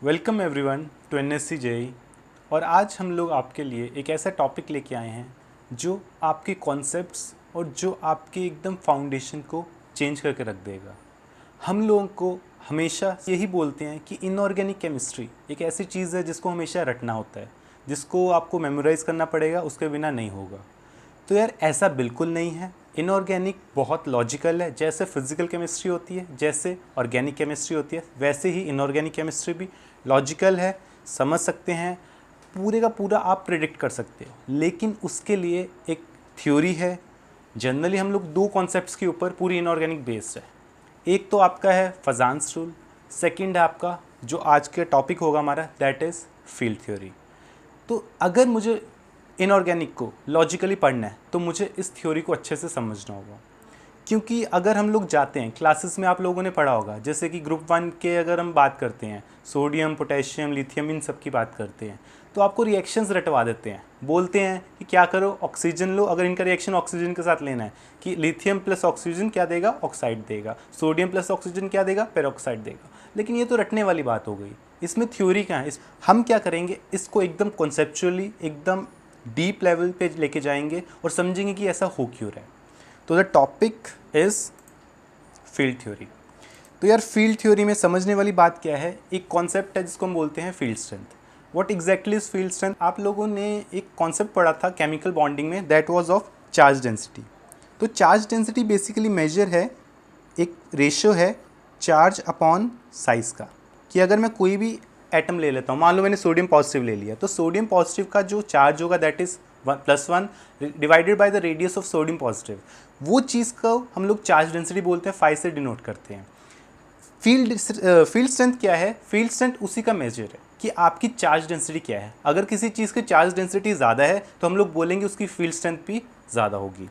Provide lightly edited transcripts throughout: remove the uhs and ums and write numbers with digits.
Welcome everyone to NSC JE. और आज हम लोग आपके लिए एक ऐसा टॉपिक लेके आए हैं जो आपके कॉन्सेप्ट्स और जो आपके एकदम फाउंडेशन को चेंज करके रख देगा। हम लोगों को हमेशा यही बोलते हैं कि इनऑर्गेनिक केमिस्ट्री एक ऐसी चीज़ है जिसको हमेशा रटना होता है, जिसको आपको मेमोराइज़ करना पड़ेगा, उसके बिना नहीं होगा। तो यार ऐसा बिल्कुल नहीं है। इनऑर्गेनिक बहुत लॉजिकल है। जैसे फिजिकल केमिस्ट्री होती है, जैसे ऑर्गेनिक केमिस्ट्री होती है, वैसे ही इनऑर्गेनिक केमिस्ट्री भी लॉजिकल है, समझ सकते हैं, पूरे का पूरा आप प्रेडिक्ट कर सकते हो। लेकिन उसके लिए एक थ्योरी है। जनरली हम लोग दो कॉन्सेप्ट्स के ऊपर पूरी इनऑर्गेनिक बेस्ड है। एक तो आपका है फजान्स रूल, सेकंड है आपका जो आज के टॉपिक होगा हमारा, दैट इज़ फील्ड थ्योरी। तो अगर मुझे इनऑर्गेनिक को लॉजिकली पढ़ना है तो मुझे इस थ्योरी को अच्छे से समझना होगा। क्योंकि अगर हम लोग जाते हैं क्लासेस में, आप लोगों ने पढ़ा होगा, जैसे कि ग्रुप 1 के अगर हम बात करते हैं, सोडियम, पोटेशियम, लिथियम, इन सब की बात करते हैं, तो आपको रिएक्शंस रटवा देते हैं। बोलते हैं कि क्या करो, ऑक्सीजन लो, अगर इनका रिएक्शन ऑक्सीजन के साथ लेना है कि लिथियम प्लस ऑक्सीजन क्या देगा, ऑक्साइड देगा, सोडियम प्लस ऑक्सीजन क्या देगा, पेरोक्साइड देगा। लेकिन ये तो रटने वाली बात हो गई, इसमें थ्योरी कहाँ है। हम क्या करेंगे, इसको एकदम कॉन्सेप्चुअली, एकदम डीप लेवल पे लेके जाएंगे और समझेंगे कि ऐसा हो क्यों रहा है। तो the topic is field theory. तो यार फील्ड थ्योरी में समझने वाली बात क्या है, एक कॉन्सेप्ट है जिसको हम बोलते हैं field strength. What exactly is field strength? आप लोगों ने एक कॉन्सेप्ट पढ़ा था केमिकल बॉन्डिंग में, that was of charge density. तो चार्ज डेंसिटी बेसिकली मेजर है, एक रेशियो है चार्ज अपॉन साइज़ का। कि अगर मैं कोई भी एटम ले लेता हूँ, मान लो मैंने सोडियम पॉजिटिव ले लिया, तो सोडियम पॉजिटिव का जो चार्ज होगा that is +1 divided by the radius of sodium positive. वो चीज़ को हम लोग चार्ज डेंसिटी बोलते हैं, 5 से डिनोट करते हैं। फील्ड स्ट्रेंथ क्या है? फील्ड स्ट्रेंथ उसी का मेजर है कि आपकी चार्ज डेंसिटी क्या है। अगर किसी चीज़ की चार्ज डेंसिटी ज़्यादा है तो हम लोग बोलेंगे उसकी फील्ड स्ट्रेंथ भी ज़्यादा होगी।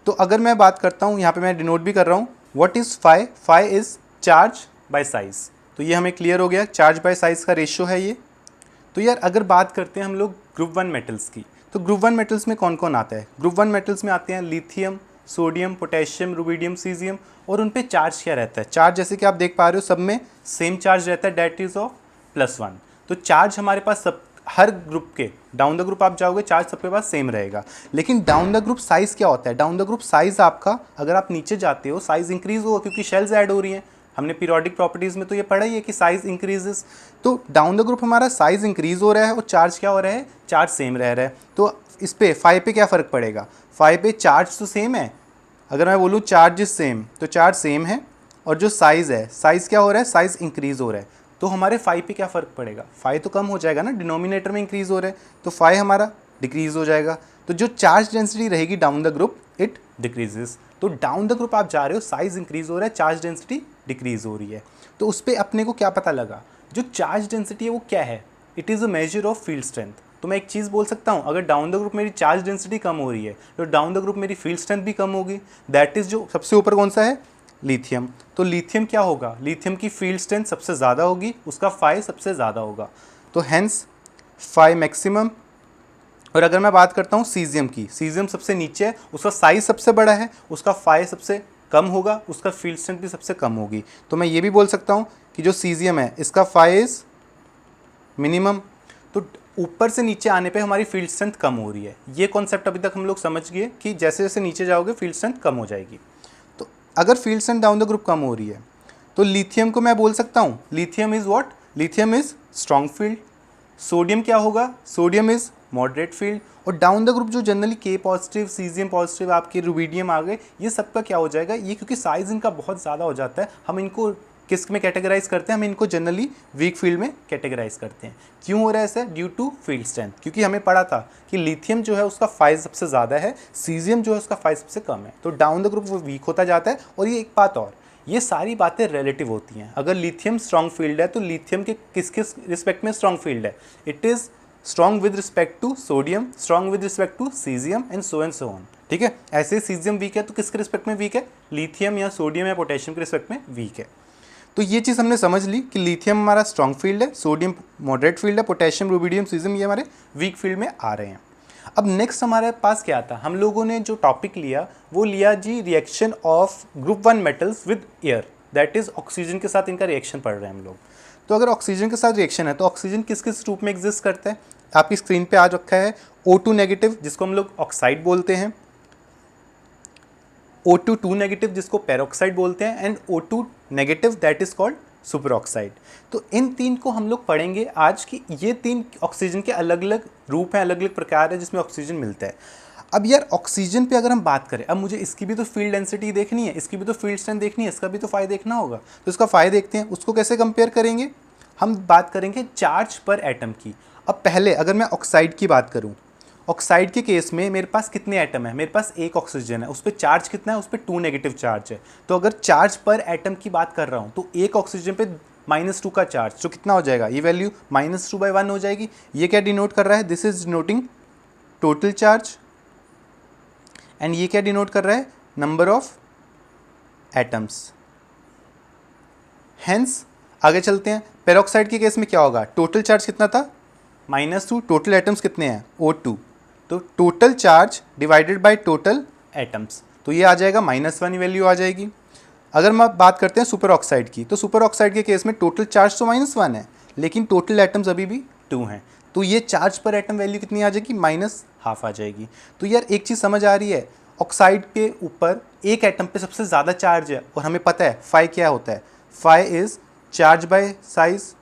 तो अगर मैं बात करता हूँ, यहाँ पे मैं डिनोट भी कर रहा हूँ, what is phi? Phi is charge by size. तो ये हमें क्लियर हो गया, चार्ज बाय साइज़ का रेशियो है ये। तो यार अगर बात करते हैं हम लोग ग्रुप 1 मेटल्स की, तो ग्रुप 1 मेटल्स में कौन कौन आता है? ग्रुप 1 मेटल्स में आते हैं lithium, sodium, potassium, rubidium, caesium. और उन पे चार्ज क्या रहता है? चार्ज जैसे कि आप देख पा रहे हो, सब में सेम चार्ज रहता है, डेट इज़ ऑफ +1। तो चार्ज हमारे पास सब, हर ग्रुप के डाउन द ग्रुप आप जाओगे, चार्ज सबके पास सेम रहेगा। लेकिन डाउन द ग्रुप साइज़ क्या होता है? डाउन द ग्रुप साइज़ आपका, अगर आप नीचे जाते हो साइज़ इंक्रीज़ होगा क्योंकि शेल्स ऐड हो रही हैं। हमने पीरियोडिक प्रॉपर्टीज़ में तो ये पढ़ा ही है कि साइज़ इंक्रीजेस। तो डाउन द ग्रुप हमारा साइज़ इंक्रीज़ हो रहा है और चार्ज क्या हो रहा है? चार्ज सेम रह रहा है। तो इस पे फाई पे क्या फ़र्क पड़ेगा? फाई पे चार्ज तो सेम है। अगर मैं बोलूँ चार्ज इज सेम, तो चार्ज सेम है, और जो साइज़ है, साइज़ क्या हो रहा है? साइज़ इंक्रीज़ हो रहा है। तो हमारे फाई पे क्या फ़र्क पड़ेगा? फाई तो कम हो जाएगा ना, डिनोमिनेटर में इंक्रीज़ हो रहा है, तो फाई हमारा डिक्रीज़ हो जाएगा। तो जो चार्ज डेंसिटी रहेगी down the group, it decreases. तो डाउन द ग्रुप आप जा रहे हो, साइज़ इंक्रीज़ हो रहा है, चार्ज डेंसिटी डिक्रीज़ हो रही है। तो उस पर अपने को क्या पता लगा? जो चार्ज डेंसिटी है वो क्या है? It is a measure of field strength. तो मैं एक चीज़ बोल सकता हूँ, अगर डाउन द ग्रुप मेरी चार्ज डेंसिटी कम हो रही है तो डाउन द ग्रुप मेरी फील्ड स्ट्रेंथ भी कम होगी। दैट इज़, जो सबसे ऊपर कौन सा है? लिथियम। तो लिथियम क्या होगा? लिथियम की फील्ड स्ट्रेंथ सबसे ज़्यादा होगी, उसका फाई सबसे ज़्यादा होगा, तो हैंस फाई मैक्सिमम। और अगर मैं बात करता हूँ सीजियम की, सीजियम सबसे नीचे है, उसका साइज सबसे बड़ा है, उसका फाई सबसे कम होगा, उसका फील्ड स्ट्रेंथ भी सबसे कम होगी। तो मैं ये भी बोल सकता हूँ कि जो सीजियम है इसका फाई इज मिनिमम। तो ऊपर से नीचे आने पे हमारी फील्ड स्ट्रेंथ कम हो रही है। ये कॉन्सेप्ट अभी तक हम लोग समझ गए कि जैसे जैसे नीचे जाओगे फील्ड स्ट्रेंथ कम हो जाएगी। तो अगर field strength down the group कम हो रही है तो लिथियम को मैं बोल सकता हूँ, lithium is what? Lithium is strong field. Sodium क्या होगा? Sodium is moderate field. और डाउन द ग्रुप जो जनरली के पॉजिटिव, सीजियम पॉजिटिव, आपके रुबिडियम आ गए, ये सबका क्या हो जाएगा? ये क्योंकि साइज इनका बहुत ज़्यादा हो जाता है, हम इनको किस में कैटेगराइज करते हैं? हम इनको जनरली वीक फील्ड में कैटेगराइज करते हैं। क्यों हो रहा है ऐसा? Due to field strength. क्योंकि हमें पढ़ा था कि लिथियम जो है उसका फाइज सबसे ज़्यादा है, सीजियम जो है उसका फाइज सबसे कम है, तो डाउन द ग्रुप वो वीक होता जाता है। और ये एक बात और, ये सारी बातें रिलेटिव होती हैं। अगर लिथियम स्ट्रॉन्ग फील्ड है तो लिथियम के किस किस रिस्पेक्ट में स्ट्रॉन्ग फील्ड है? It is strong with respect to sodium, strong with respect to caesium and so on. ठीक है, ऐसे सीजियम वीक है तो किसके रिस्पेक्ट में वीक है? लिथियम या सोडियम या पोटेशियम के रिस्पेक्ट में वीक है। तो ये चीज़ हमने समझ ली कि लिथियम हमारा स्ट्रॉन्ग फील्ड है, सोडियम मॉडरेट फील्ड है, पोटेशियम, रुबिडियम, सीजियम ये हमारे वीक फील्ड में आ रहे हैं। अब नेक्स्ट हमारे पास क्या था? हम लोगों ने जो टॉपिक लिया वो लिया जी reaction of group 1 metals with air, that is oxygen के साथ इनका रिएक्शन पढ़ रहे हैं हम लोग। तो अगर ऑक्सीजन के साथ रिएक्शन है तो ऑक्सीजन किस किस रूप में एग्जिस्ट करता है, आपकी स्क्रीन पे आ रखा है O2 नेगेटिव जिसको हम लोग ऑक्साइड बोलते हैं, O2 2 नेगेटिव जिसको पेरोक्साइड बोलते हैं, and O2 negative that is called super oxide. तो इन तीन को हम लोग पढ़ेंगे आज की, ये तीन ऑक्सीजन के अलग अलग रूप हैं, अलग अलग प्रकार है जिसमें ऑक्सीजन मिलता है। अब यार ऑक्सीजन पे अगर हम बात करें, अब मुझे इसकी भी तो फील्ड डेंसिटी देखनी है, इसकी भी तो फील्ड स्ट्रेंथ देखनी है, इसका भी तो फाई देखना होगा। तो इसका फाई देखते हैं, उसको कैसे कंपेयर करेंगे, हम बात करेंगे चार्ज पर एटम की। अब पहले अगर मैं ऑक्साइड की बात करूँ, ऑक्साइड के केस में मेरे पास कितने एटम है, मेरे पास एक ऑक्सीजन है, उस पर चार्ज कितना है, उस पर 2 नेगेटिव चार्ज है। तो अगर चार्ज पर एटम की बात कर रहा हूँ तो एक ऑक्सीजन पे -2 का चार्ज, तो कितना हो जाएगा, ये वैल्यू -2/1 हो जाएगी। ये क्या डिनोट कर रहा है, this is denoting total charge, and ये क्या डिनोट कर रहा है, नंबर ऑफ एटम्स। हेंस आगे चलते हैं, पेरोक्साइड के केस में क्या होगा, टोटल चार्ज कितना था, -2, टोटल एटम्स कितने हैं, O2, तो total charge divided by total atoms, तो ये आ जाएगा -1 वैल्यू आ जाएगी। अगर हम बात करते हैं सुपर ऑक्साइड की, तो सुपर ऑक्साइड के केस में टोटल चार्ज तो -1 है, लेकिन टोटल एटम्स अभी भी 2 हैं, तो ये चार्ज पर एटम वैल्यू कितनी आ जाएगी, -12 आ जाएगी। तो यार एक चीज़ समझ आ रही है, ऑक्साइड के ऊपर एक एटम पे सबसे ज़्यादा चार्ज है, और हमें पता है फाई क्या होता है, phi is charge by size.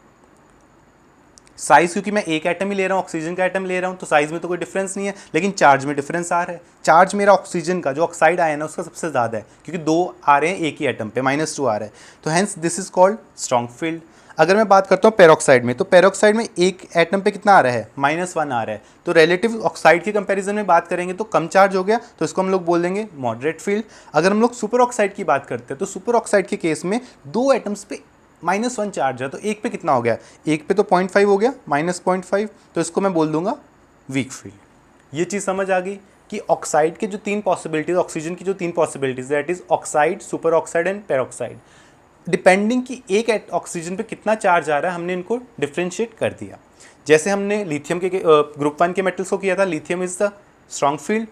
Size क्योंकि मैं एक एटम ही ले रहा हूँ, ऑक्सीजन का एटम ले रहा हूँ, तो साइज में तो कोई डिफरेंस नहीं है, लेकिन चार्ज में डिफरेंस आ रहा है। चार्ज मेरा ऑक्सीजन का जो ऑक्साइड आया ना उसका सबसे ज़्यादा है, क्योंकि 2 आ रहे हैं एक ही एटम पे, -2 आ रहा है, तो hence this is called strong field. अगर मैं बात करता हूँ पेरोक्साइड में, तो पेरोक्साइड में एक एटम पे कितना आ रहा है, -1 आ रहा है, तो रिलेटिव ऑक्साइड के कंपैरिजन में बात करेंगे तो कम चार्ज हो गया, तो इसको हम लोग बोल देंगे मॉडरेट फील्ड। अगर हम लोग सुपर ऑक्साइड की बात करते हैं, तो सुपर ऑक्साइड के केस में 2 एटम्स पे -1 चार्ज है, तो एक पे कितना हो गया, एक पे तो 0.5 हो गया, -0.5, तो इसको मैं बोल दूंगा वीक फील्ड। ये चीज़ समझ आ गई कि ऑक्साइड के जो 3 पॉसिबिलिटीज, ऑक्सीजन की जो 3 possibilities, that is oxide, super oxide and peroxide, depending कि एक ऑक्सीजन पे कितना चार्ज आ रहा है, हमने इनको डिफ्रेंशिएट कर दिया। जैसे हमने लिथियम के ग्रुप 1 के मेटल्स को किया था, lithium is the strong field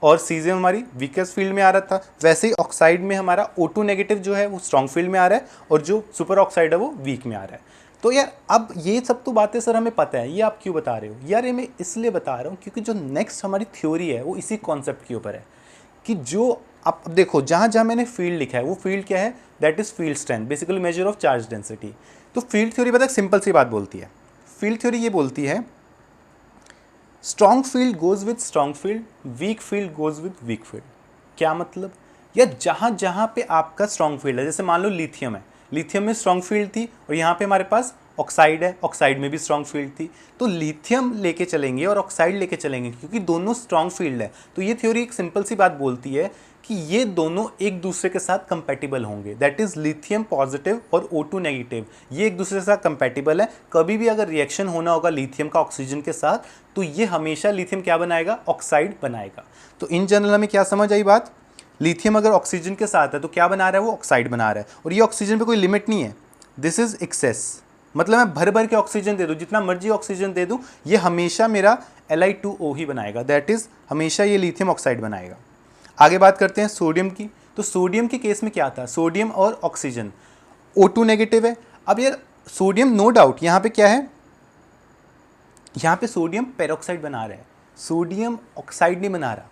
और सीजियम हमारी वीकेस्ट फील्ड में आ रहा था, वैसे ही ऑक्साइड में हमारा O2 नेगेटिव जो है वो स्ट्रॉन्ग फील्ड में आ रहा है, और जो सुपर ऑक्साइड है वो वीक में आ रहा है। तो यार अब ये सब तो बातें सर हमें पता है, ये आप क्यों बता रहे हो, यार ये मैं इसलिए बता रहा हूँ क्योंकि जो नेक्स्ट हमारी थ्योरी है वो इसी कॉन्सेप्ट के ऊपर है, कि जो अब देखो जहाँ जहाँ मैंने फील्ड लिखा है वो फील्ड क्या है, that is field strength, basically measure of charge density. तो फील्ड थ्योरी पता है सिंपल सी बात बोलती है, फील्ड थ्योरी ये बोलती है strong field goes with strong field, weak field goes with weak field. क्या मतलब, या जहाँ जहाँ पे आपका स्ट्रॉन्ग फील्ड है, जैसे मान लो लिथियम है, लिथियम में स्ट्रॉन्ग फील्ड थी, और यहाँ पे हमारे पास ऑक्साइड है, ऑक्साइड में भी स्ट्रॉन्ग फील्ड थी, तो लिथियम लेके चलेंगे और ऑक्साइड लेके चलेंगे क्योंकि दोनों स्ट्रॉन्ग फील्ड है। तो ये थ्योरी एक सिंपल सी बात बोलती है कि ये दोनों एक दूसरे के साथ कंपैटिबल होंगे, दैट इज लिथियम पॉजिटिव और O2 नेगेटिव, ये एक दूसरे के साथ कंपैटिबल है। कभी भी अगर रिएक्शन होना होगा लिथियम का ऑक्सीजन के साथ, तो ये हमेशा लिथियम क्या बनाएगा, ऑक्साइड बनाएगा। तो इन जनरल हमें क्या समझ आई बात, लिथियम अगर ऑक्सीजन के साथ है तो क्या बना रहा है, वो ऑक्साइड बना रहा है, और ये ऑक्सीजन पे कोई लिमिट नहीं है, दिस इज एक्सेस, मतलब मैं भर भर के ऑक्सीजन दे दूँ, जितना मर्जी ऑक्सीजन दे दूँ, ये हमेशा मेरा Li2O ही बनाएगा, दैट इज हमेशा ये लिथियम ऑक्साइड बनाएगा। आगे बात करते हैं सोडियम की, तो सोडियम के केस में क्या था, सोडियम और ऑक्सीजन, O2 नेगेटिव है। अब यार सोडियम नो डाउट यहाँ पे क्या है, यहाँ पे सोडियम पेरोक्साइड बना रहा है, सोडियम ऑक्साइड नहीं बना रहा।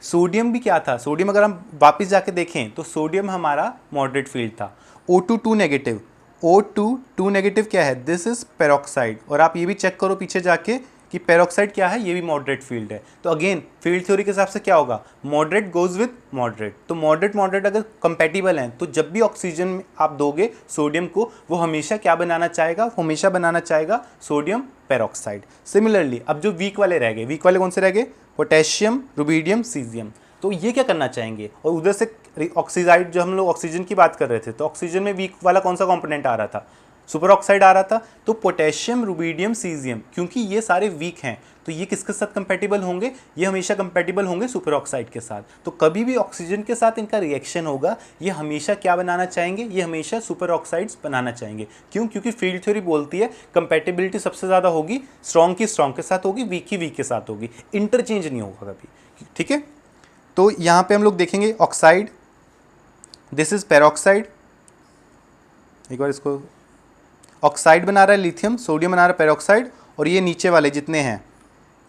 सोडियम भी क्या था, सोडियम अगर हम वापस जाके देखें तो सोडियम हमारा मॉडरेट फील्ड था, O2 2 नेगेटिव, O2 2 नेगेटिव क्या है, दिस इज पेरोक्साइड, और आप ये भी चेक करो पीछे जाके कि पेरोक्साइड क्या है, ये भी मॉडरेट फील्ड है। तो अगेन फील्ड थ्योरी के हिसाब से क्या होगा, मॉडरेट गोज विद मॉडरेट, तो मॉडरेट मॉडरेट अगर कंपैटिबल हैं, तो जब भी ऑक्सीजन आप दोगे सोडियम को, वो हमेशा क्या बनाना चाहेगा, वो हमेशा बनाना चाहेगा सोडियम पेरोक्साइड। सिमिलरली अब जो वीक वाले रह गए, वीक वाले कौन से रह गए, पोटेशियम, रुबिडियम, सीजियम, तो ये क्या करना चाहेंगे, और उधर से ऑक्सीजाइड, जो हम लोग ऑक्सीजन की बात कर रहे थे, तो ऑक्सीजन में वीक वाला कौन सा कंपोनेंट आ रहा था, सुपर ऑक्साइड आ रहा था। तो पोटेशियम, रुबिडियम, सीजियम, क्योंकि ये सारे वीक हैं, तो ये किसके साथ कंपैटिबल होंगे, ये हमेशा कंपैटिबल होंगे सुपर ऑक्साइड के साथ। तो कभी भी ऑक्सीजन के साथ इनका रिएक्शन होगा, ये हमेशा क्या बनाना चाहेंगे, ये हमेशा सुपर ऑक्साइड्स बनाना चाहेंगे। क्यों, क्योंकि फील्ड थ्योरी बोलती है कंपैटिबिलिटी सबसे ज़्यादा होगी स्ट्रॉन्ग की स्ट्रॉन्ग के साथ होगी, वीक की वीक के साथ होगी, इंटरचेंज नहीं होगा कभी, ठीक है। तो यहाँ पे हम लोग देखेंगे ऑक्साइड, दिस इज पेरोक्साइड, एक बार इसको, ऑक्साइड बना रहा है लिथियम, सोडियम बना रहा है पेरोक्साइड, और ये नीचे वाले जितने हैं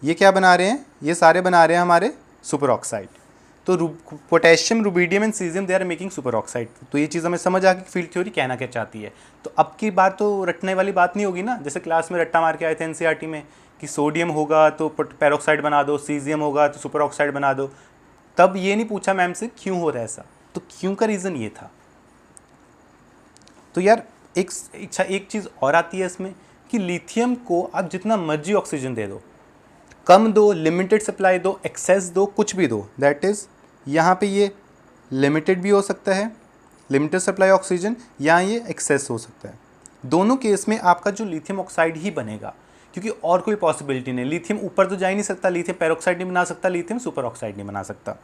ये क्या बना रहे हैं, ये सारे बना रहे हैं हमारे सुपर ऑक्साइड। तो potassium, rubidium and caesium they are making superoxide. तो ये चीज़ हमें समझ आ गई फील्ड थ्योरी कहना क्या चाहती है। तो अब की बात तो रटने वाली बात नहीं होगी ना, जैसे क्लास में रट्टा मार के आए थे एनसीईआरटी में कि सोडियम होगा तो पेरोक्साइड बना दो, सीजियम होगा तो सुपर ऑक्साइड बना दो। तब ये नहीं पूछा मैम से क्यों हो रहा है ऐसा, तो क्यों का रीज़न ये था। तो यार एक चीज़ और आती है इसमें कि लिथियम को आप जितना मर्जी ऑक्सीजन दे दो, कम दो, लिमिटेड सप्लाई दो, एक्सेस दो, कुछ भी दो, दैट इज़ यहाँ पे ये लिमिटेड भी हो सकता है, लिमिटेड सप्लाई ऑक्सीजन, या ये एक्सेस हो सकता है। दोनों केस में आपका जो लिथियम ऑक्साइड ही बनेगा, क्योंकि और कोई पॉसिबिलिटी नहीं। लिथियम ऊपर तो जा ही नहीं सकता, लिथियम पेरोक्साइड नहीं बना सकता, लिथियम सुपर ऑक्साइड नहीं बना सकता।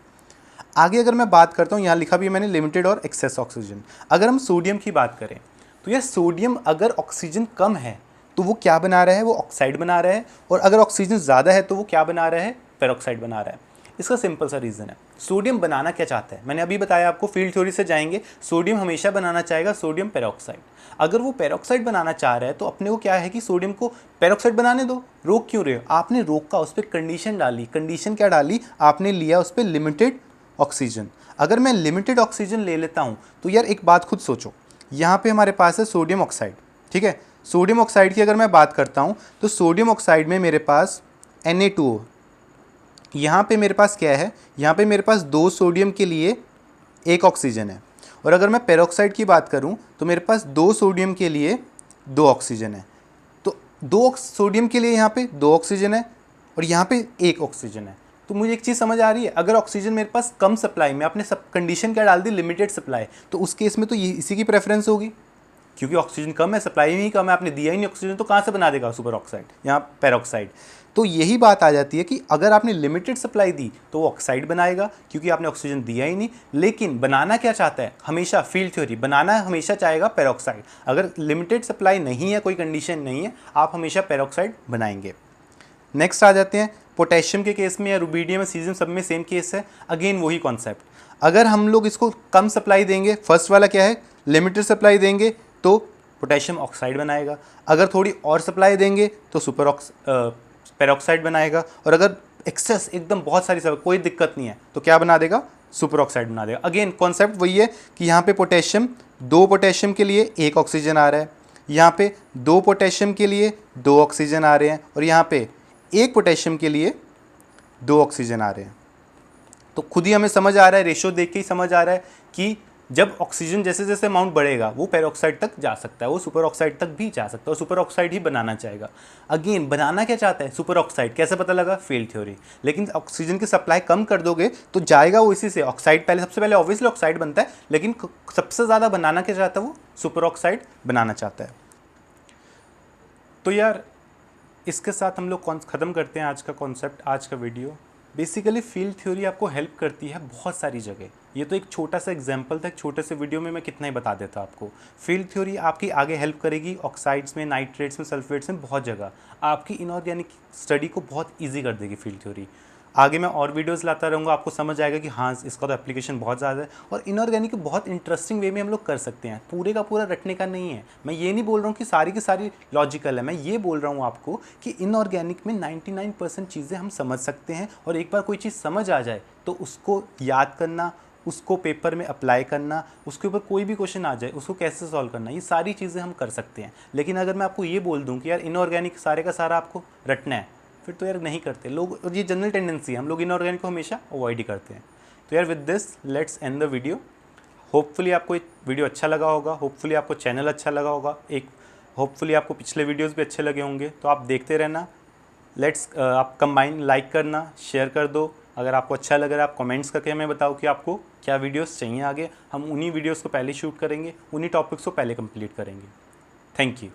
आगे अगर मैं बात करता हूँ, यहाँ लिखा भी है मैंने लिमिटेड और एक्सेस ऑक्सीजन। अगर हम सोडियम की बात करें तो यह सोडियम अगर ऑक्सीजन कम है तो वो क्या बना रहा है, वो ऑक्साइड बना रहा है, और अगर ऑक्सीजन ज़्यादा है तो वो क्या बना रहा है, पेरोक्साइड बना रहा है। इसका सिंपल सा रीज़न है, सोडियम बनाना क्या चाहता है, मैंने अभी बताया आपको, फील्ड थ्योरी से जाएंगे, सोडियम हमेशा बनाना चाहेगा सोडियम पेरोक्साइड। अगर वो पेरोक्साइड बनाना चाह रहा है तो अपने को क्या है कि सोडियम को पेरोक्साइड बनाने दो, रोक क्यों रहे हो, आपने रोका, उस पर कंडीशन डाली। कंडीशन क्या डाली आपने, लिया उस पर लिमिटेड ऑक्सीजन। अगर मैं लिमिटेड ऑक्सीजन ले लेता हूँ तो यार एक बात खुद सोचो, यहाँ पे हमारे पास है सोडियम ऑक्साइड, ठीक है। सोडियम ऑक्साइड की अगर मैं बात करता हूँ तो सोडियम ऑक्साइड में मेरे पास Na2O, यहाँ पे मेरे पास क्या है, यहाँ पे मेरे पास 2 सोडियम के लिए 1 ऑक्सीजन है। और अगर मैं पेरोक्साइड की बात करूँ तो मेरे पास 2 सोडियम के लिए 2 ऑक्सीजन है। तो 2 सोडियम के लिए यहाँ पे 2 ऑक्सीजन है और यहाँ पे 1 ऑक्सीजन है। तो मुझे एक चीज़ समझ आ रही है, अगर ऑक्सीजन मेरे पास कम सप्लाई में, आपने सब कंडीशन क्या डाल दी, लिमिटेड सप्लाई, तो उस केस में तो ये इसी की प्रेफरेंस होगी, क्योंकि ऑक्सीजन कम है, सप्लाई ही कम है, आपने दिया ही नहीं ऑक्सीजन, तो कहाँ से बना देगा सुपर ऑक्साइड, यहाँ पेरोक्साइड। तो यही बात आ जाती है कि अगर आपने लिमिटेड सप्लाई दी तो वो ऑक्साइड बनाएगा, क्योंकि आपने ऑक्सीजन दिया ही नहीं। लेकिन बनाना क्या चाहता है, हमेशा फील्ड थ्योरी बनाना हमेशा चाहेगा पेरोक्साइड। अगर लिमिटेड सप्लाई नहीं है, कोई कंडीशन नहीं है, आप हमेशा पेरोक्साइड बनाएंगे। नेक्स्ट आ जाते हैं पोटेशियम के केस में या रुबिडियम या सीजियम, सब में सेम केस है। अगेन वही कॉन्सेप्ट, अगर हम लोग इसको कम सप्लाई देंगे, फर्स्ट वाला क्या है, लिमिटेड सप्लाई देंगे तो पोटेशियम ऑक्साइड बनाएगा। अगर थोड़ी और सप्लाई देंगे तो पेरोक्साइड बनाएगा। और अगर एक्सेस एकदम बहुत सारी सप्लाई, कोई दिक्कत नहीं है, तो क्या बना देगा, सुपर ऑक्साइड बना देगा। अगेन कॉन्सेप्ट वही है कि यहाँ पे पोटेशियम, 2 पोटेशियम के लिए 1 ऑक्सीजन आ रहा है, यहाँ पे 2 पोटेशियम के लिए 2 ऑक्सीजन आ रहे हैं, और यहाँ पे 1 पोटेशियम के लिए 2 ऑक्सीजन आ रहे हैं। तो खुद ही हमें समझ आ रहा है, रेशो देख के ही समझ आ रहा है कि जब ऑक्सीजन जैसे जैसे अमाउंट बढ़ेगा वो पेरोक्साइड तक जा सकता है, वो सुपर ऑक्साइड तक भी जा सकता है, और सुपर ऑक्साइड ही बनाना चाहेगा। अगेन बनाना क्या चाहता है, सुपर ऑक्साइड। कैसे पता लगा, फील्ड थ्योरी। लेकिन ऑक्सीजन की सप्लाई कम कर दोगे तो जाएगा वो इसी से, ऑक्साइड पहले, सबसे पहले ऑब्वियसली ऑक्साइड बनता है, लेकिन सबसे ज़्यादा बनाना क्या चाहता है, वो सुपर ऑक्साइड बनाना चाहता है। तो यार इसके साथ हम लोग ख़त्म करते हैं आज का कॉन्सेप्ट, आज का वीडियो। बेसिकली फील्ड थ्योरी आपको हेल्प करती है बहुत सारी जगह। ये तो एक छोटा सा एग्जांपल था, एक छोटे से वीडियो में मैं कितना ही बता देता आपको। फील्ड थ्योरी आपकी आगे हेल्प करेगी ऑक्साइड्स में, नाइट्रेट्स में, सल्फेट्स में, बहुत जगह। आपकी इनऑर्गेनिक स्टडी को बहुत ईजी कर देगी फील्ड थ्योरी। आगे मैं और वीडियोस लाता रहूँगा, आपको समझ आएगा कि हाँ इसका तो एप्लीकेशन बहुत ज़्यादा है, और इनऑर्गेनिक बहुत इंटरेस्टिंग वे में हम लोग कर सकते हैं। पूरे का पूरा रटने का नहीं है। मैं ये नहीं बोल रहा हूँ कि सारी की सारी लॉजिकल है, मैं ये बोल रहा हूँ आपको कि इनऑर्गेनिक में 99% चीज़ें हम समझ सकते हैं, और एक बार कोई चीज़ समझ आ जाए तो उसको याद करना, उसको पेपर में अप्लाई करना, उसके ऊपर कोई भी क्वेश्चन आ जाए उसको कैसे सॉल्व करना, ये सारी चीज़ें हम कर सकते हैं। लेकिन अगर मैं आपको ये बोल दूँ कि यार इनऑर्गेनिक सारे का सारा आपको रटना है, फिर तो यार नहीं करते लोग, और ये जनरल टेंडेंसी है, हम लोग इनऑर्गेनिक को हमेशा अवॉइड ही करते हैं। तो यार with this let's end the video. Hopefully आपको वीडियो अच्छा लगा होगा, होपफुली आपको चैनल अच्छा लगा होगा, होपफुली आपको पिछले वीडियोस भी अच्छे लगे होंगे, तो आप देखते रहना। आप कंबाइन लाइक करना, शेयर कर दो। अगर आपको अच्छा लग रहा है आप कमेंट्स करके हमें बताओ कि आपको क्या वीडियोस चाहिए आगे, हम उन्हीं वीडियोस को पहले शूट करेंगे, उन्हीं टॉपिक्स को पहले कंप्लीट करेंगे। Thank you.